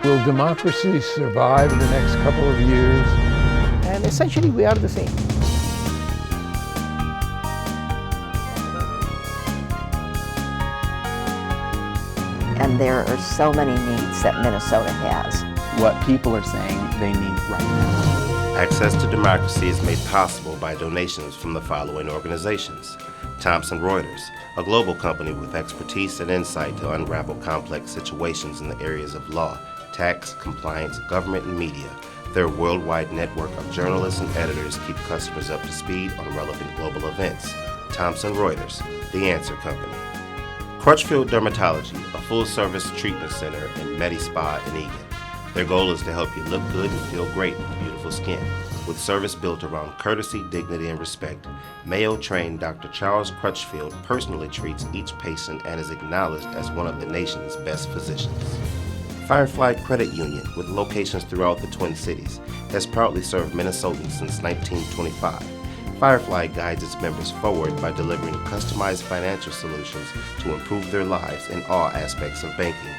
Will democracy survive in the next couple of years? And essentially, we are the same. And there are so many needs that Minnesota has. What people are saying they need right now. Access to democracy is made possible by donations from the following organizations. Thomson Reuters, a global company with expertise and insight to unravel complex situations in the areas of law, tax, compliance, government, and media. Their worldwide network of journalists and editors keep customers up to speed on relevant global events. Thomson Reuters, the Answer Company. Crutchfield Dermatology, a full-service treatment center in Medi-Spa in Eagan. Their goal is to help you look good and feel great with beautiful skin. With service built around courtesy, dignity, and respect, Mayo-trained Dr. Charles Crutchfield personally treats each patient and is acknowledged as one of the nation's best physicians. Firefly Credit Union, with locations throughout the Twin Cities, has proudly served Minnesotans since 1925. Firefly guides its members forward by delivering customized financial solutions to improve their lives in all aspects of banking.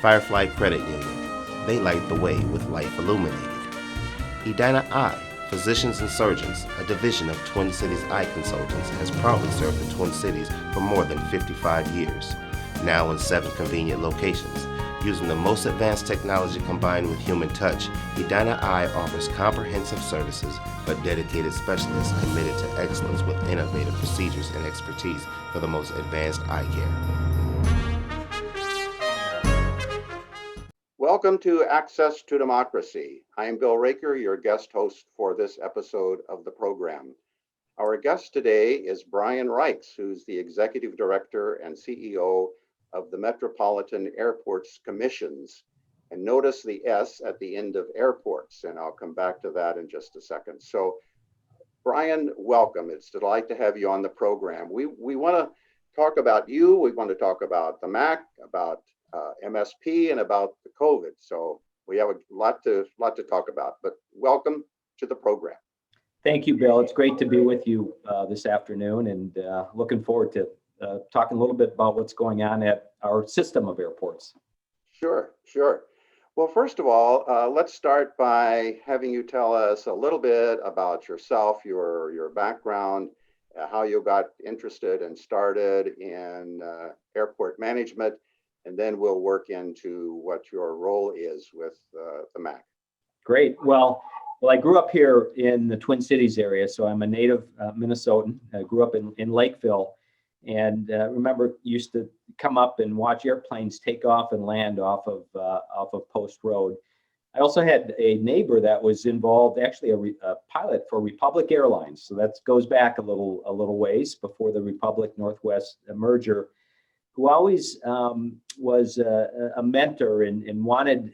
Firefly Credit Union, they light the way with life illuminated. Edina Eye, Physicians and Surgeons, a division of Twin Cities Eye Consultants, has proudly served the Twin Cities for more than 55 years. Now in 7 convenient locations. Using the most advanced technology combined with human touch, Edina Eye offers comprehensive services for dedicated specialists committed to excellence with innovative procedures and expertise for the most advanced eye care. Welcome to Access to Democracy. I am Bill Raker, your guest host for this episode of the program. Our guest today is Brian Ryks, who's the Executive Director and CEO of the Metropolitan Airports Commissions. And notice the S at the end of airports, and I'll come back to that in just a second. So, Brian, welcome. It's a delight to have you on the program. We want to talk about you. We want to talk about the MAC, about MSP, and about the COVID. So we have a lot to talk about, but welcome to the program. Thank you, Bill. It's great to be with you this afternoon, and looking forward to talking a little bit about what's going on at our system of airports. Sure. Well, first of all, let's start by having you tell us a little bit about yourself, your background, how you got interested and started in airport management, and then we'll work into what your role is with the MAC. Great. Well, I grew up here in the Twin Cities area, so I'm a native Minnesotan. I grew up in Lakeville. And remember, used to come up and watch airplanes take off and land off of Post Road. I also had a neighbor that was involved, actually a pilot for Republic Airlines. So that goes back a little ways before the Republic Northwest merger, who always was a mentor and wanted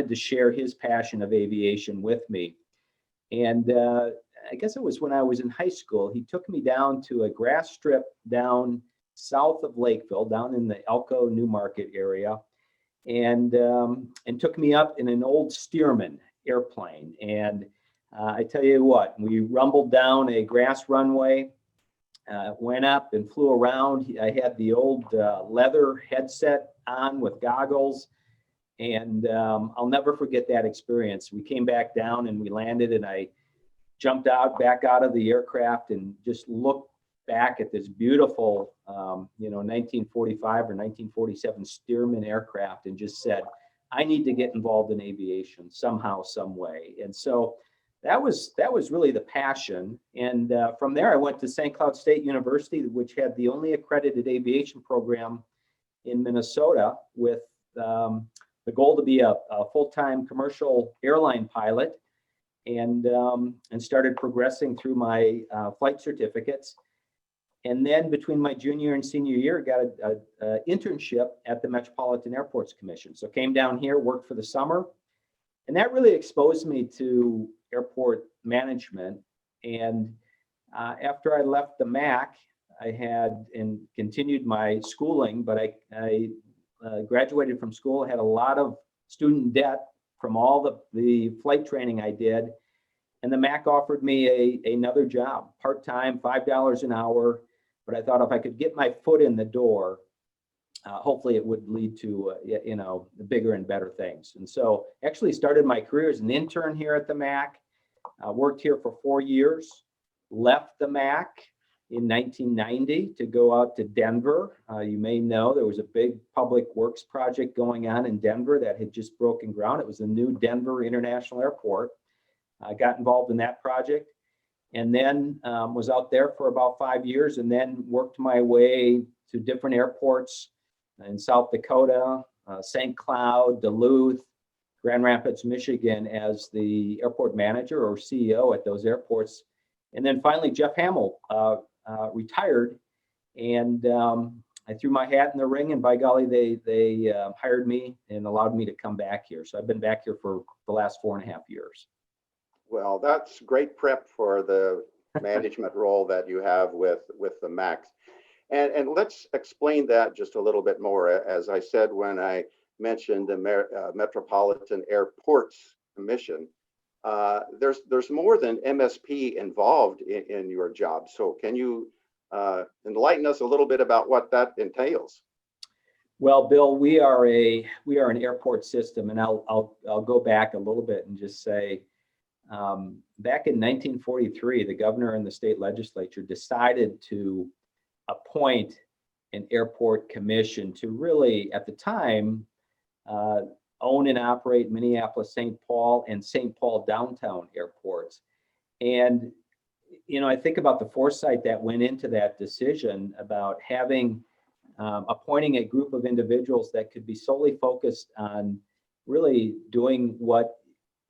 to share his passion of aviation with me. And I guess it was when I was in high school, he took me down to a grass strip down south of Lakeville, down in the Elko New Market area, and took me up in an old Stearman airplane. And I tell you what, we rumbled down a grass runway, went up and flew around. I had the old leather headset on with goggles, and I'll never forget that experience. We came back down and we landed, and I jumped back out of the aircraft and just looked back at this beautiful, 1945 or 1947 Stearman aircraft and just said, I need to get involved in aviation somehow, some way. And so that was really the passion. And from there, I went to St. Cloud State University, which had the only accredited aviation program in Minnesota, with the goal to be a full-time commercial airline pilot. And started progressing through my flight certificates. And then between my junior and senior year, got an internship at the Metropolitan Airports Commission. So came down here, worked for the summer, and that really exposed me to airport management. And after I left the MAC, I had and continued my schooling, but I graduated from school, had a lot of student debt from all the flight training I did. And the MAC offered me another job, part-time, $5 an hour. But I thought if I could get my foot in the door hopefully it would lead to, bigger and better things. And so actually started my career as an intern here at the MAC, worked here for 4 years, left the MAC in 1990 to go out to Denver. You may know there was a big public works project going on in Denver that had just broken ground. It was the new Denver International Airport. I got involved in that project and then was out there for about 5 years and then worked my way to different airports in South Dakota, St. Cloud, Duluth, Grand Rapids, Michigan as the airport manager or CEO at those airports. And then finally, Jeff Hamill retired, and I threw my hat in the ring, and by golly, they hired me and allowed me to come back here. So I've been back here for the last 4.5 years. Well, that's great prep for the management role that you have with the MAC. And let's explain that just a little bit more. As I said, when I mentioned the Metropolitan Airports Commission, there's more than MSP involved in your job. So can you enlighten us a little bit about what that entails? Well, Bill, we are an airport system, and I'll go back a little bit and just say, back in 1943, the governor and the state legislature decided to appoint an airport commission to really, at the time, own and operate Minneapolis, St. Paul, and St. Paul downtown airports. And, I think about the foresight that went into that decision about having, appointing a group of individuals that could be solely focused on really doing what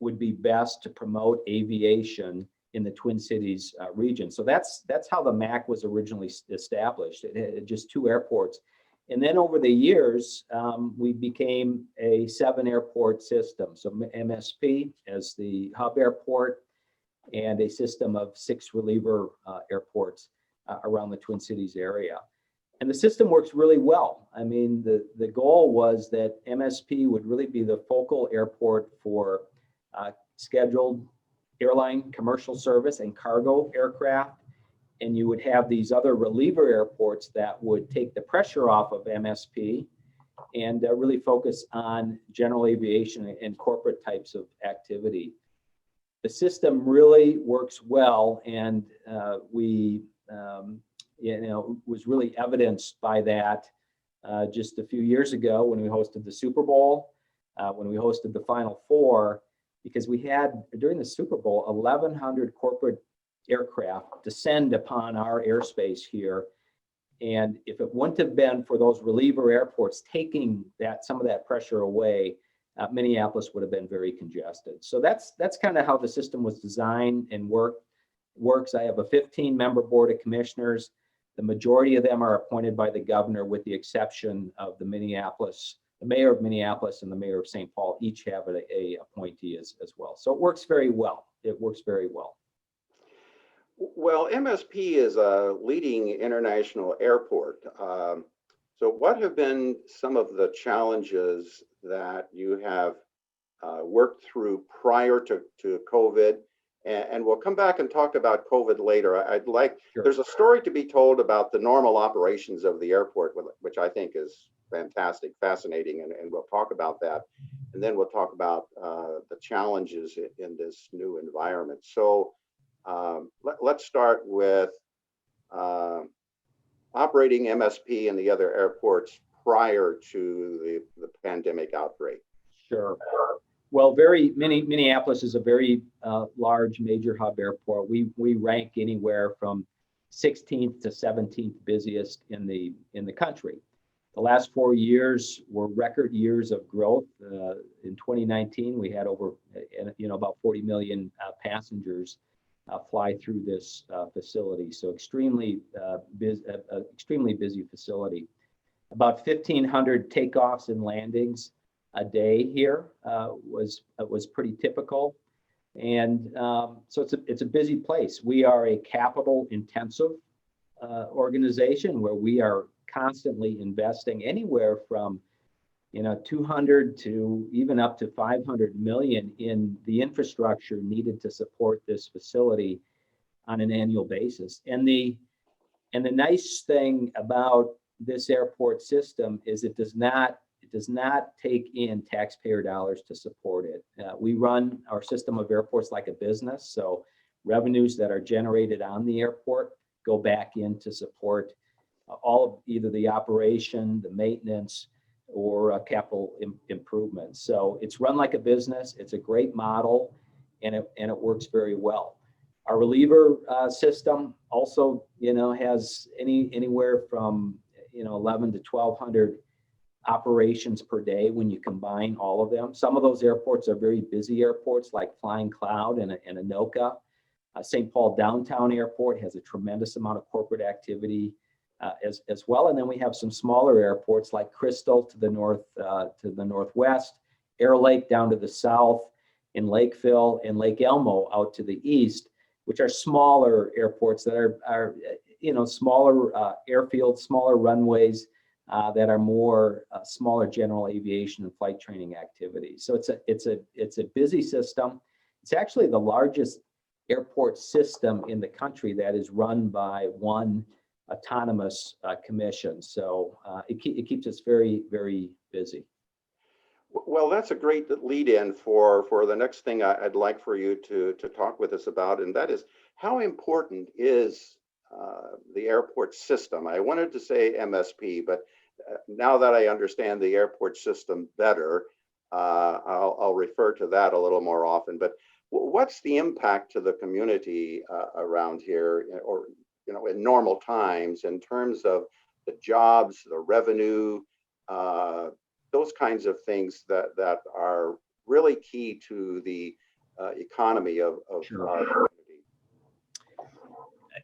would be best to promote aviation in the Twin Cities region. So that's how the MAC was originally established. It had just 2 airports. And then over the years, we became a 7 airport system. So MSP as the hub airport and a system of 6 reliever airports around the Twin Cities area. And the system works really well. I mean, the goal was that MSP would really be the focal airport for scheduled airline commercial service and cargo aircraft. And you would have these other reliever airports that would take the pressure off of MSP and really focus on general aviation and corporate types of activity. The system really works well, and was really evidenced by that just a few years ago when we hosted the Super Bowl, when we hosted the Final Four, because we had, during the Super Bowl, 1,100 corporate aircraft descend upon our airspace here. And if it wouldn't have been for those reliever airports taking some of that pressure away, Minneapolis would have been very congested. So that's kind of how the system was designed and works. I have a 15-member board of commissioners. The majority of them are appointed by the governor, with the exception of the mayor of Minneapolis and the mayor of St. Paul each have a appointee as well. So it works very well. Well, MSP is a leading international airport. So what have been some of the challenges that you have worked through prior to COVID? And we'll come back and talk about COVID later. Sure. There's a story to be told about the normal operations of the airport, which I think is fantastic, fascinating, and we'll talk about that. And then we'll talk about the challenges in this new environment. So let's start with operating MSP in the other airports prior to the pandemic outbreak. Sure. Well, Minneapolis is a very large major hub airport. We rank anywhere from 16th to 17th busiest in the country. The last 4 years were record years of growth. In 2019, we had over about 40 million passengers fly through this facility. So extremely busy facility. About 1,500 takeoffs and landings a day here was pretty typical. And so it's a busy place. We are a capital intensive organization where we are constantly investing anywhere from 200 to even up to 500 million in the infrastructure needed to support this facility on an annual basis. And the nice thing about this airport system is it does not take in taxpayer dollars to support it. We run our system of airports like a business, so revenues that are generated on the airport go back in to support all of either the operation, the maintenance, or capital improvements. So it's run like a business. It's a great model, and it works very well. Our reliever system also, has anywhere from 11 to 1,200 operations per day when you combine all of them. Some of those airports are very busy airports like Flying Cloud and Anoka. St. Paul Downtown Airport has a tremendous amount of corporate activity as well. And then we have some smaller airports like Crystal to the northwest, Air Lake down to the south, in Lakeville, and Lake Elmo out to the east, which are smaller airports that are smaller airfields, smaller runways that are more smaller general aviation and flight training activities. So it's a busy system. It's actually the largest airport system in the country that is run by one autonomous commission. So it keeps us very, very busy. Well, that's a great lead-in for the next thing I'd like for you to talk with us about, and that is how important is the airport system. I wanted to say MSP, but now that I understand the airport system better, I'll refer to that a little more often. But what's the impact to the community around here, or in normal times, in terms of the jobs, the revenue, those kinds of things that are really key to the economy of Sure. our community?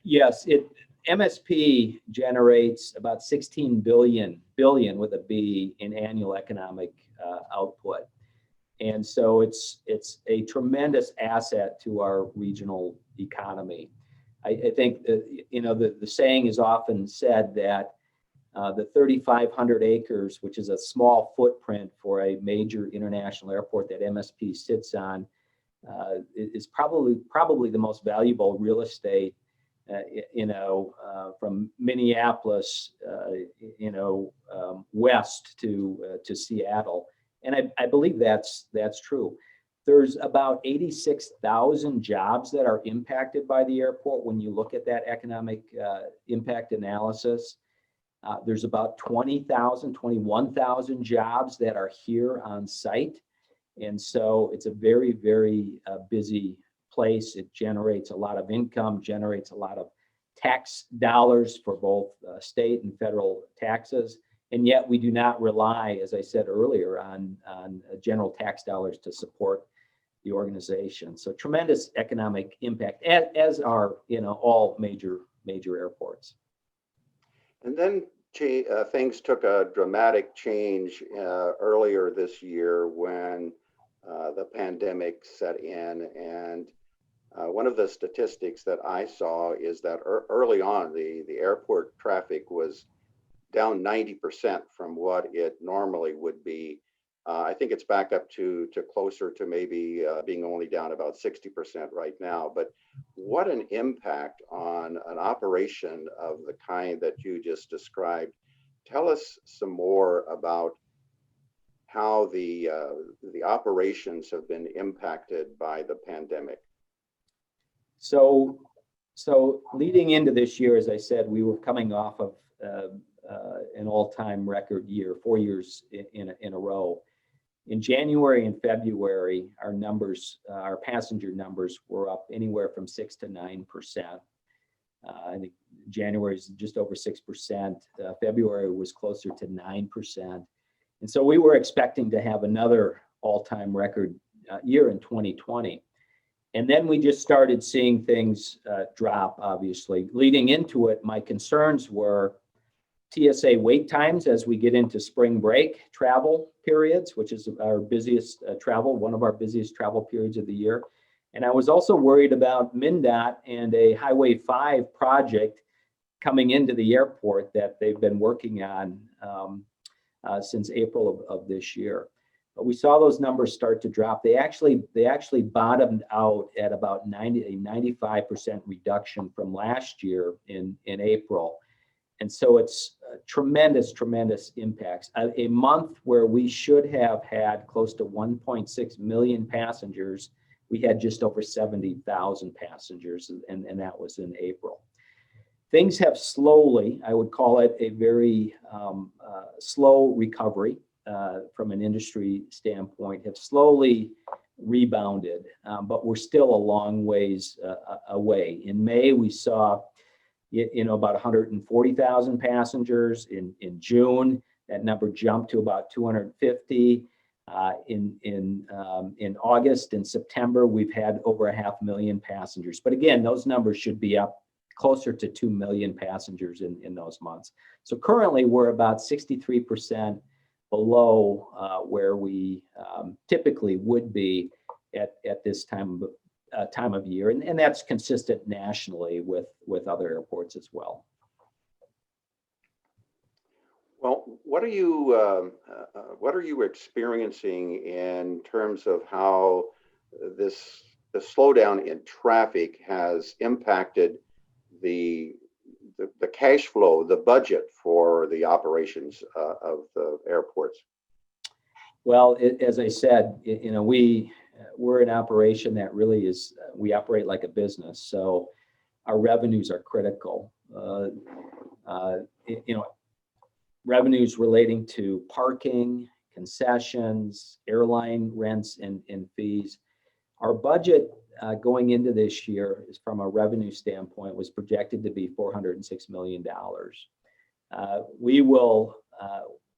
Yes, MSP generates about 16 billion with a B in annual economic output. And so it's a tremendous asset to our regional economy. I think the saying is often said that the 3,500 acres, which is a small footprint for a major international airport that MSP sits on, is probably the most valuable real estate, from Minneapolis, west to Seattle. And I believe that's true. There's about 86,000 jobs that are impacted by the airport when you look at that economic impact analysis. There's about 21,000 jobs that are here on site. And so it's a very, very busy place. It generates a lot of income, generates a lot of tax dollars for both state and federal taxes. And yet we do not rely, as I said earlier, on general tax dollars to support the organization. So tremendous economic impact, as are all major airports. And then things took a dramatic change earlier this year when the pandemic set in. And one of the statistics that I saw is that early on, the airport traffic was down 90% from what it normally would be. I think it's back up to closer to maybe being only down about 60% right now. But what an impact on an operation of the kind that you just described. Tell us some more about how the operations have been impacted by the pandemic. So leading into this year, as I said, we were coming off of an all-time record year, 4 years in a row. In January and February, our passenger numbers were up anywhere from 6 to 9%. I think January is just over 6%. February was closer to 9%. And so we were expecting to have another all-time record year in 2020. And then we just started seeing things drop, obviously. Leading into it, my concerns were TSA wait times as we get into spring break travel periods, which is our busiest one of our busiest travel periods of the year. And I was also worried about MnDOT and a Highway 5 project coming into the airport that they've been working on since April of this year. But we saw those numbers start to drop. They actually bottomed out at about 95% reduction from last year in April. And so it's tremendous impacts. A month where we should have had close to 1.6 million passengers, we had just over 70,000 passengers, and that was in April. Things have slowly, I would call it a very slow recovery from an industry standpoint, have slowly rebounded, but we're still a long ways away. In May, we saw about 140,000 passengers. In June, that number jumped to about 250. In August and September, we've had over 500,000 passengers. But again, those numbers should be up closer to 2 million passengers in those months. So currently, we're about 63% below where we typically would be at this time of year, and that's consistent nationally with other airports as well. Well, what are you experiencing in terms of how the slowdown in traffic has impacted the cash flow, the budget for the operations of the airports? Well, as I said, we're an operation that really is, we operate like a business, so our revenues are critical. Revenues relating to parking, concessions, airline rents, and fees. Our budget going into this year, is from a revenue standpoint, was projected to be $406 million. We will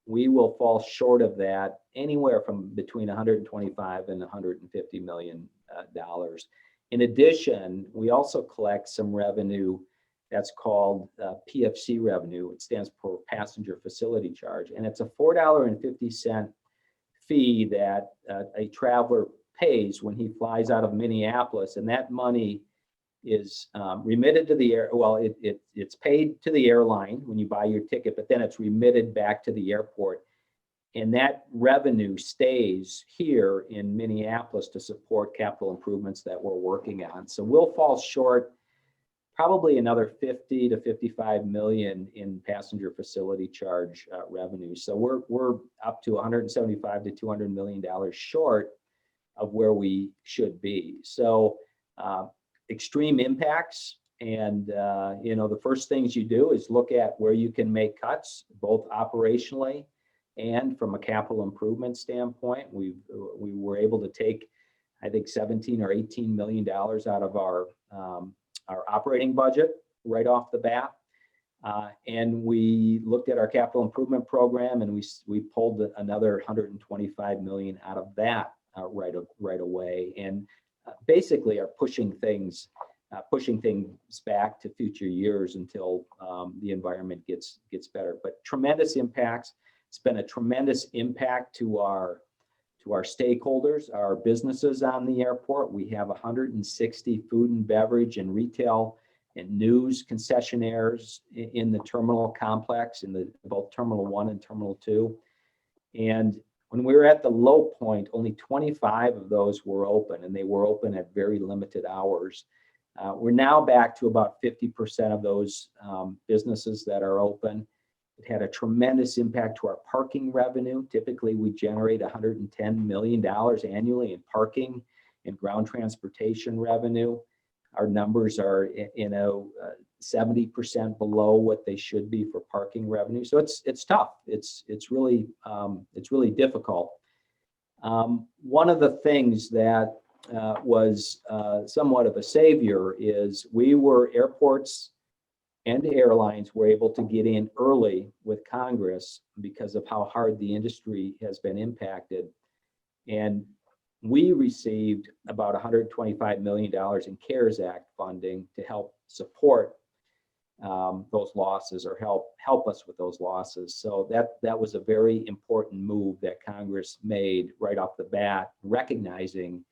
fall short of that anywhere from between $125 and $150 million. In addition, we also collect some revenue that's called PFC revenue. It stands for Passenger Facility Charge, and it's a $4.50 fee that a traveler pays when he flies out of Minneapolis, and that money is remitted to the air. Well, it's paid to the airline when you buy your ticket, but then it's remitted back to the airport, and that revenue stays here in Minneapolis to support capital improvements that we're working on. So we'll fall short probably another 50 to 55 million in passenger facility charge revenue. So we're up to 175 to 200 million dollars short of where we should be. So extreme impacts, and the first things you do is look at where you can make cuts, both operationally and from a capital improvement standpoint. We were able to take, I think, 17 or 18 million dollars out of our operating budget right off the bat. And we looked at our capital improvement program, and we pulled another 125 million out of that right away, and basically are pushing things back to future years until the environment gets better. But tremendous impacts. It's been a tremendous impact to our stakeholders, our businesses on the airport. We have 160 food and beverage and retail and news concessionaires in the terminal complex, in both Terminal 1 and Terminal 2. And when we were at the low point, only 25 of those were open, and they were open at very limited hours. We're now back to about 50% of those businesses that are open. It had a tremendous impact to our parking revenue. Typically, we generate $110 million annually in parking and ground transportation revenue. Our numbers are, 70% below what they should be for parking revenue. So it's tough. It's really difficult. One of the things that was somewhat of a savior is airports and airlines were able to get in early with Congress because of how hard the industry has been impacted. And we received about $125 million in CARES Act funding to help support those losses, or help us with those losses. So that was a very important move that Congress made right off the bat, recognizing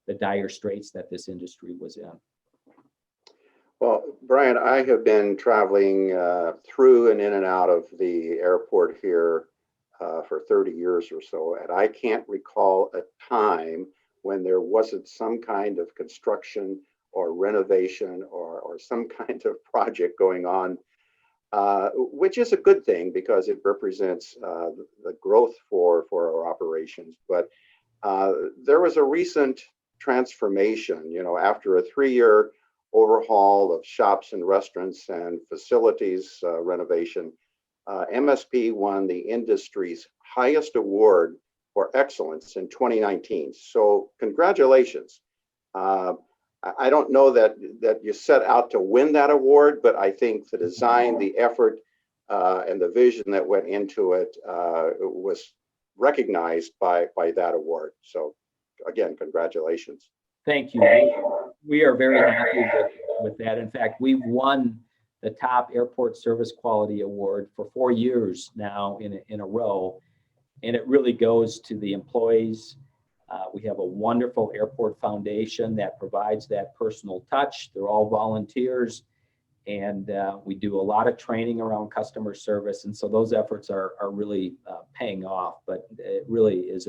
the dire straits that this industry was in. Well, Brian, I have been traveling through and in and out of the airport here for 30 years or so, and I can't recall a time when there wasn't some kind of construction or renovation or some kind of project going on which is a good thing because it represents the growth for our operations. But there was a recent transformation, after a 3-year overhaul of shops and restaurants and facilities renovation. MSP won the industry's highest award for excellence in 2019. So congratulations. I don't know that you set out to win that award, but I think the design, the effort, and the vision that went into it was recognized by that award. So again, congratulations. Thank you. We are very happy with that. In fact, we've won the top airport service quality award for 4 years now in a row. And it really goes to the employees. We have a wonderful airport foundation that provides that personal touch. They're all volunteers. And we do a lot of training around customer service. And so those efforts are really paying off. But it really is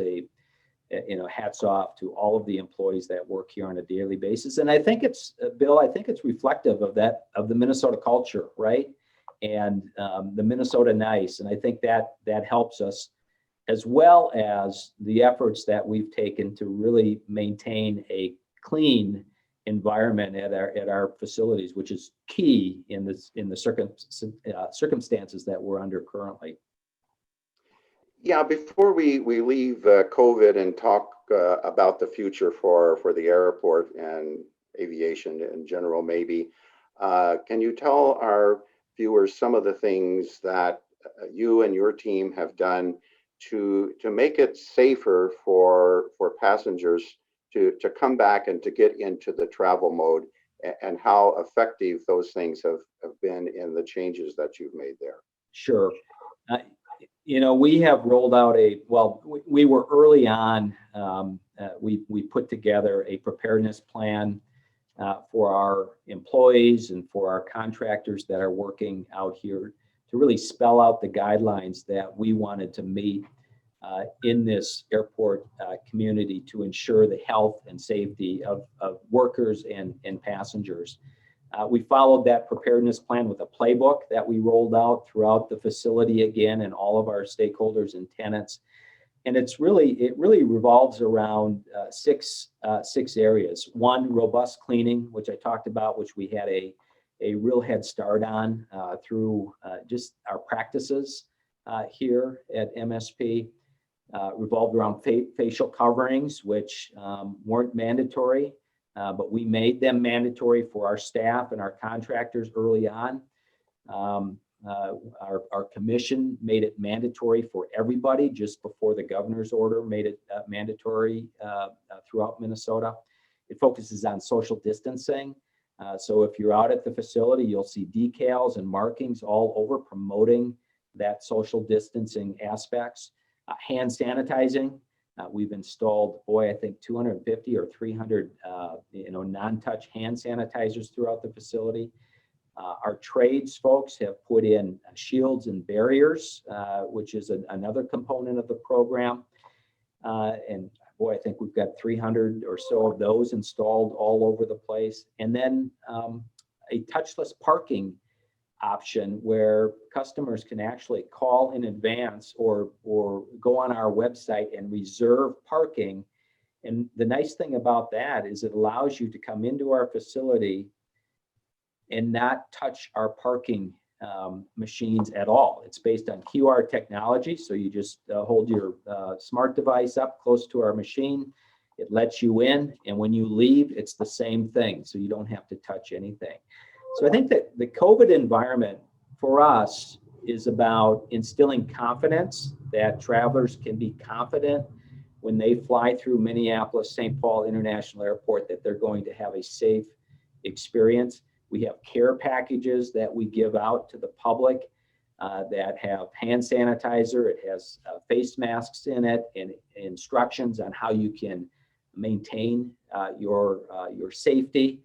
hats off to all of the employees that work here on a daily basis. And I think it's, Bill, I think it's reflective of the Minnesota culture, right? And the Minnesota nice. And I think that helps us, as well as the efforts that we've taken to really maintain a clean environment at our facilities, which is key in the circumstances that we're under currently. Yeah, before we leave COVID and talk about the future for the airport and aviation in general, maybe, can you tell our viewers some of the things that you and your team have done to make it safer for passengers to come back and to get into the travel mode, and how effective those things have been in the changes that you've made there? Sure. We have rolled out we were early on. We put together a preparedness plan for our employees and for our contractors that are working out here to really spell out the guidelines that we wanted to meet in this airport community to ensure the health and safety of workers and passengers. We followed that preparedness plan with a playbook that we rolled out throughout the facility again, and all of our stakeholders and tenants. And it really revolves around six areas. One, robust cleaning, which I talked about, which we had a real head start on through just our practices here at MSP. Revolved around facial coverings, which weren't mandatory, but we made them mandatory for our staff and our contractors early on. Our commission made it mandatory for everybody just before the governor's order made it mandatory throughout Minnesota. It focuses on social distancing. So if you're out at the facility, you'll see decals and markings all over promoting that social distancing aspects. Hand sanitizing. We've installed, I think 250 or 300, non-touch hand sanitizers throughout the facility. Our trades folks have put in shields and barriers, which is another component of the program. And I think we've got 300 or so of those installed all over the place. And then a touchless parking option where customers can actually call in advance or go on our website and reserve parking. And the nice thing about that is it allows you to come into our facility and not touch our parking machines at all. It's based on QR technology. So you just hold your smart device up close to our machine. It lets you in. And when you leave, it's the same thing. So you don't have to touch anything. So I think that the COVID environment for us is about instilling confidence that travelers can be confident when they fly through Minneapolis, St. Paul International Airport, that they're going to have a safe experience. We have care packages that we give out to the public that have hand sanitizer. It has face masks in it and instructions on how you can maintain your safety.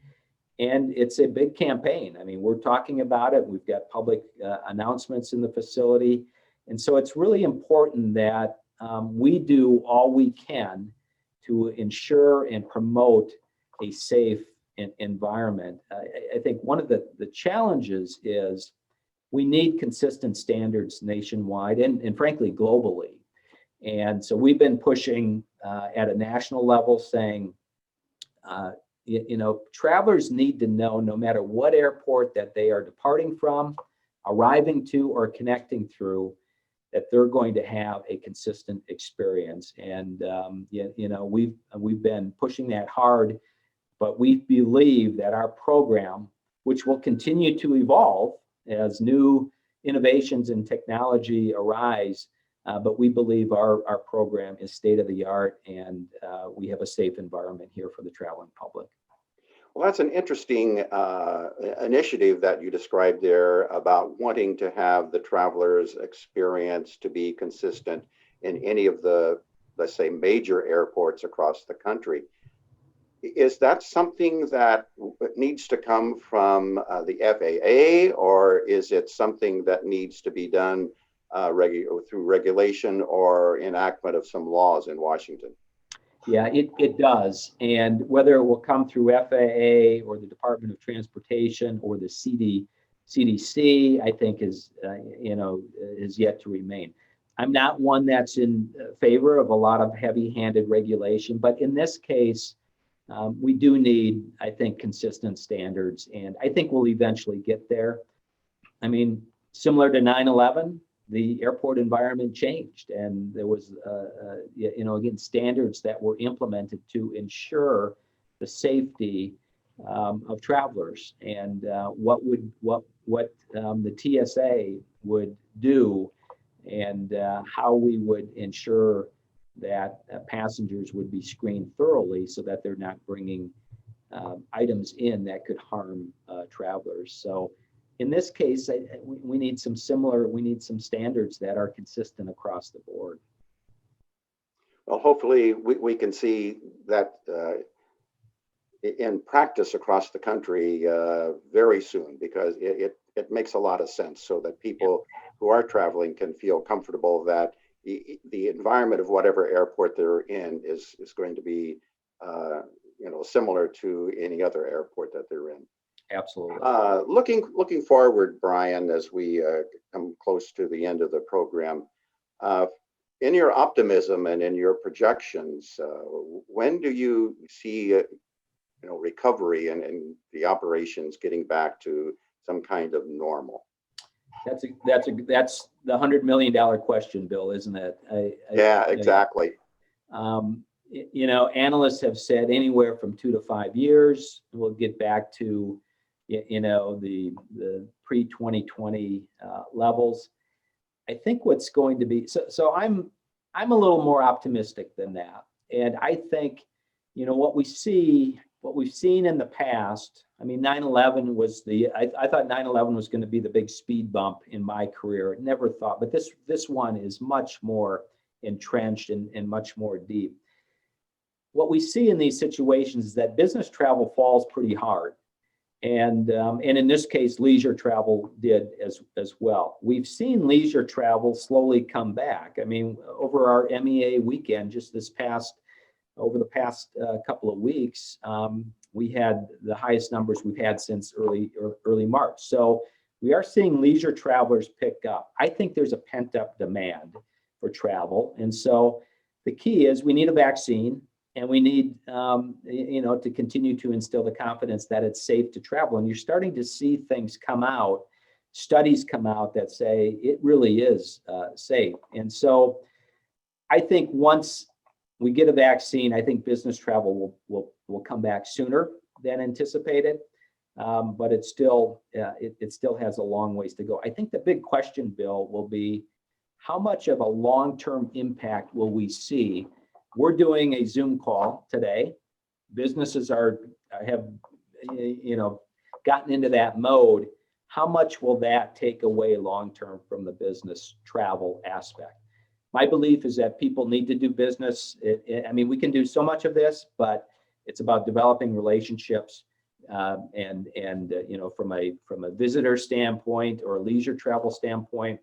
And it's a big campaign. I mean, we're talking about it. We've got public announcements in the facility. And so it's really important that we do all we can to ensure and promote a safe environment. I think one of the challenges is we need consistent standards nationwide and frankly, globally. And so we've been pushing at a national level saying, travelers need to know no matter what airport that they are departing from, arriving to, or connecting through, that they're going to have a consistent experience. And we've been pushing that hard, but we believe that our program, which will continue to evolve as new innovations and technology arise, but we believe our program is state of the art, and we have a safe environment here for the traveling public. Well, that's an interesting initiative that you described there about wanting to have the traveler's experience to be consistent in any of the, let's say, major airports across the country. Is that something that needs to come from the FAA, or is it something that needs to be done through regulation or enactment of some laws in Washington? Yeah, it does. And whether it will come through FAA or the Department of Transportation or the CDC, I think is yet to remain. I'm not one that's in favor of a lot of heavy-handed regulation, but in this case, we do need, I think, consistent standards, and I think we'll eventually get there. I mean, similar to 9/11, the airport environment changed, and there was, again, standards that were implemented to ensure the safety of travelers, and what the TSA would do, and how we would ensure that passengers would be screened thoroughly so that they're not bringing items in that could harm travelers. So in this case, we need some standards that are consistent across the board. Well, hopefully we can see that in practice across the country very soon, because it makes a lot of sense, so that people who are traveling can feel comfortable that the environment of whatever airport they're in is going to be similar to any other airport that they're in. Absolutely. Looking forward, Brian, as we come close to the end of the program, in your optimism and in your projections, when do you see recovery and the operations getting back to some kind of normal? That's the $100 million question, Bill, isn't it? Yeah, exactly. Analysts have said anywhere from 2 to 5 years we'll get back to the pre-2020 levels. I think what's going to be so I'm a little more optimistic than that, and I think what we've seen in the past. I mean, 9/11 was I thought 9/11 was going to be the big speed bump in my career. Never thought, but this one is much more entrenched and much more deep. What we see in these situations is that business travel falls pretty hard. And in this case, leisure travel did as well. We've seen leisure travel slowly come back. I mean, over our MEA weekend, over the past couple of weeks, we had the highest numbers we've had since early March. So we are seeing leisure travelers pick up. I think there's a pent-up demand for travel, and so the key is we need a vaccine. And we need, to continue to instill the confidence that it's safe to travel. And you're starting to see things come out, studies come out that say it really is safe. And so I think once we get a vaccine, I think business travel will come back sooner than anticipated. But it still has a long ways to go. I think the big question, Bill, will be how much of a long-term impact will we see? We're doing a Zoom call today. Businesses have gotten into that mode. How much will that take away long-term from the business travel aspect? My belief is that people need to do business. We can do so much of this, but it's about developing relationships. And from a visitor standpoint or a leisure travel standpoint,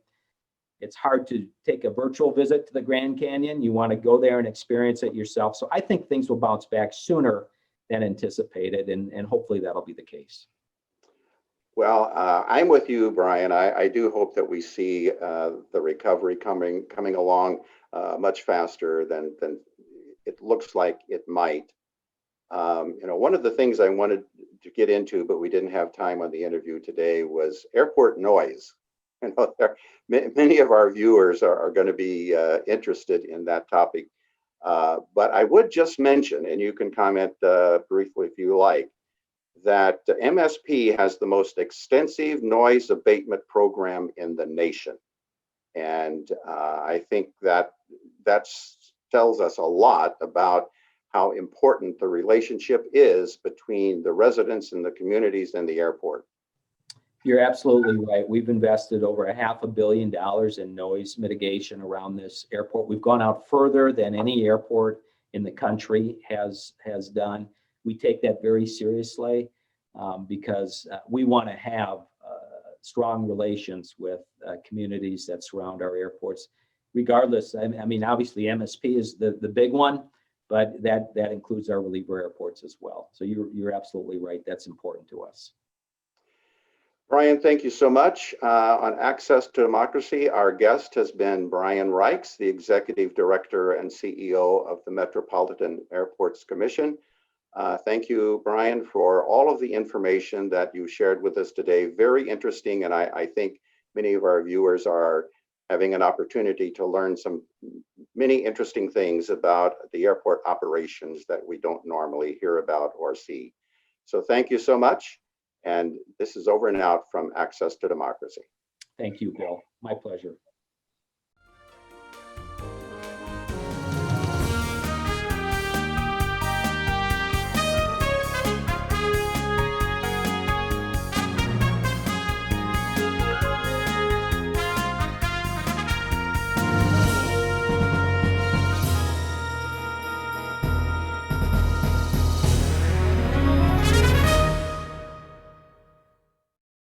it's hard to take a virtual visit to the Grand Canyon. You want to go there and experience it yourself. So I think things will bounce back sooner than anticipated, and hopefully that'll be the case. Well, I'm with you, Brian. I do hope that we see the recovery coming along much faster than it looks like it might. One of the things I wanted to get into, but we didn't have time on the interview today, was airport noise. Many of our viewers are going to be interested in that topic. But I would just mention, and you can comment briefly if you like, that MSP has the most extensive noise abatement program in the nation. And I think that tells us a lot about how important the relationship is between the residents and the communities and the airport. You're absolutely right. We've invested over $500 million in noise mitigation around this airport. We've gone out further than any airport in the country has done. We take that very seriously because we want to have strong relations with communities that surround our airports. Regardless, I mean, obviously MSP is the big one, but that includes our reliever airports as well. So you're absolutely right. That's important to us. Brian, thank you so much. On Access to Democracy, our guest has been Brian Ryks, the Executive Director and CEO of the Metropolitan Airports Commission. Thank you, Brian, for all of the information that you shared with us today. Very interesting, and I think many of our viewers are having an opportunity to learn many interesting things about the airport operations that we don't normally hear about or see. So thank you so much. And this is over and out from Access to Democracy. Thank you, Bill. My pleasure.